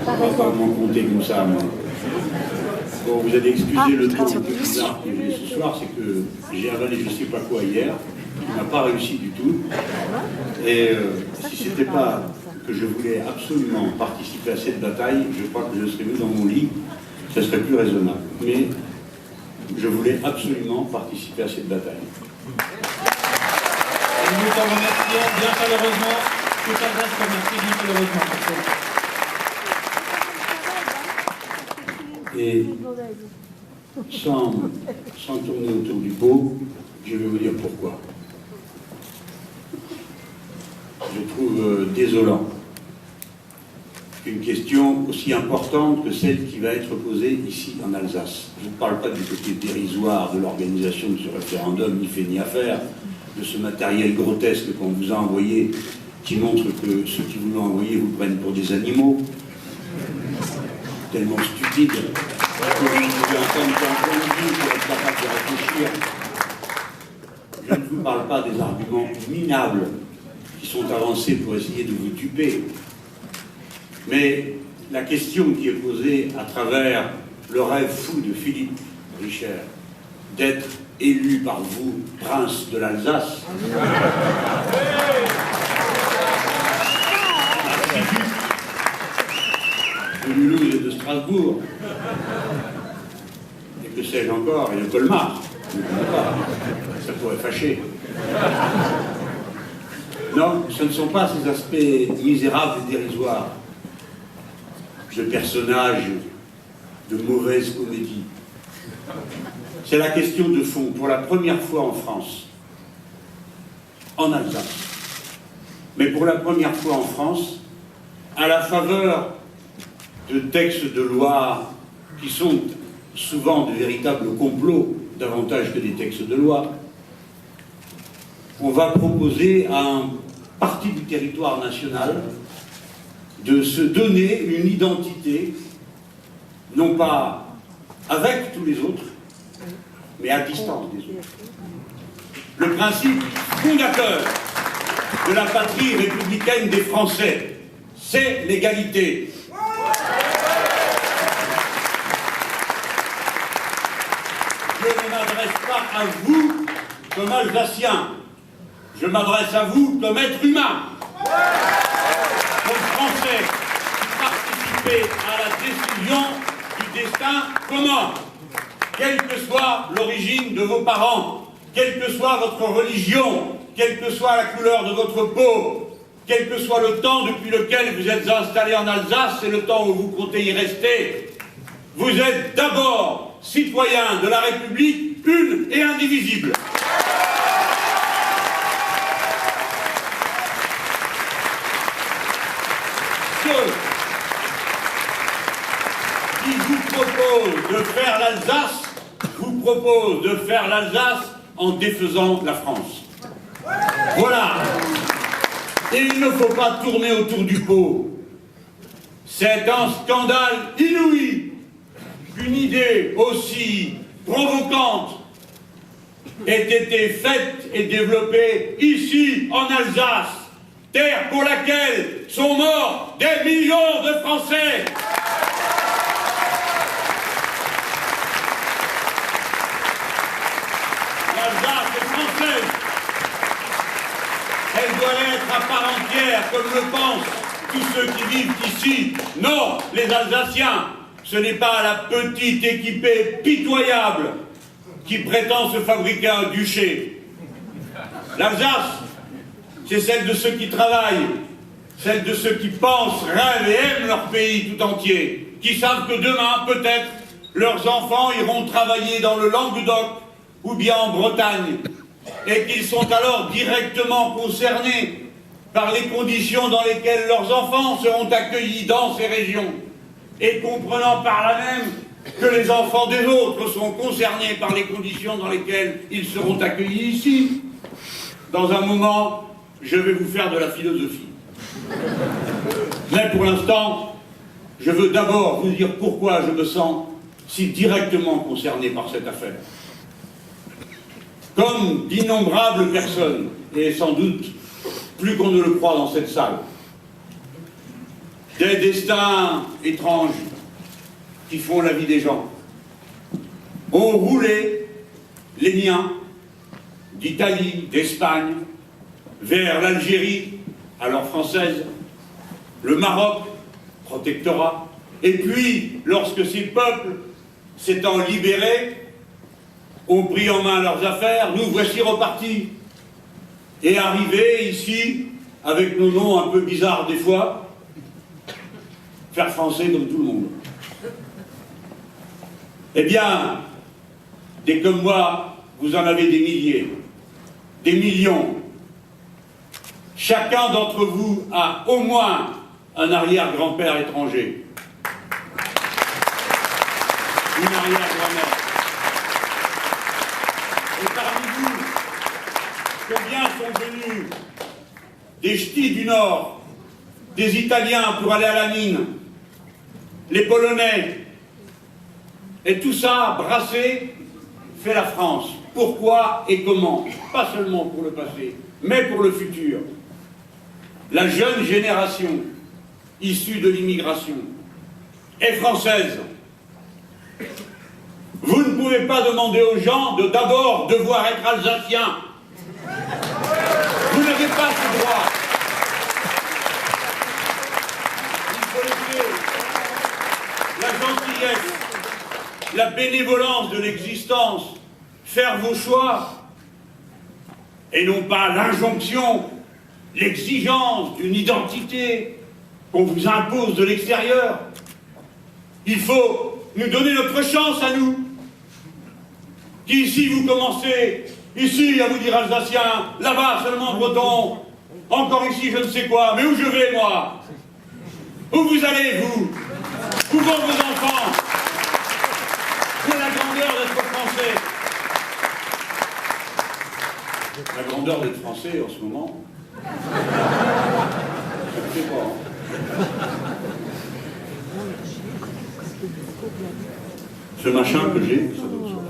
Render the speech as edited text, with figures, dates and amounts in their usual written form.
On va pas m'en compter comme ça, moi. Bon, vous allez excuser le ton un peu bizarre que j'ai ce soir, c'est que j'ai avalé je sais pas quoi hier, qui n'a pas réussi du tout. Et si ce n'était pas que je voulais absolument participer à cette bataille, je crois que je serais mieux dans mon lit, ça serait plus raisonnable. Mais je voulais absolument participer à cette bataille. Et nous t'en remercions bien chaleureusement. Tout ça reste remercié bien chaleureusement. Et sans tourner autour du pot, je vais vous dire pourquoi. Je trouve désolant qu'une question aussi importante que celle qui va être posée ici en Alsace. Je ne parle pas du côté dérisoire de l'organisation de ce référendum, ni fait ni à faire, de ce matériel grotesque qu'on vous a envoyé, qui montre que ceux qui vous l'ont envoyé vous prennent pour des animaux, tellement stupides, que vous pouvez entendre qu'un point de vue pour être capable de réfléchir. Je ne vous parle pas des arguments minables qui sont avancés pour essayer de vous duper. Mais la question qui est posée à travers le rêve fou de Philippe Richer d'être élu par vous, prince de l'Alsace, de Mulhouse et de Strasbourg, et que sais-je encore, et de Colmar, ça pourrait fâcher. Non, ce ne sont pas ces aspects misérables et dérisoires de personnages de mauvaise comédie. C'est la question de fond, pour la première fois en France, en Alsace, mais pour la première fois en France, à la faveur de textes de loi qui sont souvent de véritables complots, davantage que des textes de loi, on va proposer à un parti du territoire national de se donner une identité, non pas avec tous les autres, mais à distance des autres. Le principe fondateur de la patrie républicaine des Français, c'est l'égalité. Je ne m'adresse pas à vous comme Alsacien, je m'adresse à vous comme être humain, comme Français qui participez à la décision du destin commun, quelle que soit l'origine de vos parents, quelle que soit votre religion, quelle que soit la couleur de votre peau, quel que soit le temps depuis lequel vous êtes installé en Alsace et le temps où vous comptez y rester, vous êtes d'abord citoyens de la République une et indivisible. Ceux qui vous proposent de faire l'Alsace vous proposent de faire l'Alsace en défaisant la France. Voilà. Et il ne faut pas tourner autour du pot. C'est un scandale inouï qu'une idée aussi provocante ait été faite et développée ici en Alsace, terre pour laquelle sont morts des millions de Français. L'Alsace est française. Elle doit l'être à part entière, comme le pensent tous ceux qui vivent ici. Non, les Alsaciens, ce n'est pas la petite équipée pitoyable qui prétend se fabriquer un duché. L'Alsace, c'est celle de ceux qui travaillent, celle de ceux qui pensent, rêvent et aiment leur pays tout entier, qui savent que demain, peut-être, leurs enfants iront travailler dans le Languedoc ou bien en Bretagne, et qu'ils sont alors directement concernés par les conditions dans lesquelles leurs enfants seront accueillis dans ces régions, et comprenant par là même que les enfants des autres sont concernés par les conditions dans lesquelles ils seront accueillis ici. Dans un moment, je vais vous faire de la philosophie. Mais pour l'instant, je veux d'abord vous dire pourquoi je me sens si directement concerné par cette affaire. Comme d'innombrables personnes, et sans doute plus qu'on ne le croit dans cette salle, des destins étranges qui font la vie des gens ont roulé les miens d'Italie, d'Espagne, vers l'Algérie, alors française, le Maroc, protectorat, et puis, lorsque ces peuples, s'étant libérés, ont pris en main leurs affaires, nous voici repartis, et arrivés ici, avec nos noms un peu bizarres des fois, faire français comme tout le monde. Eh bien, des comme moi, vous en avez des milliers, des millions. Chacun d'entre vous a au moins un arrière-grand-père étranger. Une arrière-grand-mère. Et parmi vous, combien sont venus des ch'tis du Nord, des Italiens pour aller à la mine, les Polonais, et tout ça brassé fait la France. Pourquoi et comment? Pas seulement pour le passé, mais pour le futur. La jeune génération issue de l'immigration est française. Vous ne pouvez pas demander aux gens de d'abord devoir être alsaciens. Vous n'avez pas ce droit. Il faut laisser la gentillesse, la bénévolence de l'existence faire vos choix, et non pas l'injonction, l'exigence d'une identité qu'on vous impose de l'extérieur. Il faut nous donner notre chance à nous. Ici, vous commencez, ici, à vous dire alsacien, là-bas, seulement breton, encore ici, je ne sais quoi, mais où je vais, moi? Où vous allez, vous? Où vont vos enfants? Où est la grandeur d'être français? La grandeur d'être français, en ce moment, je ne sais pas. Ce machin que j'ai, ça doit être ça.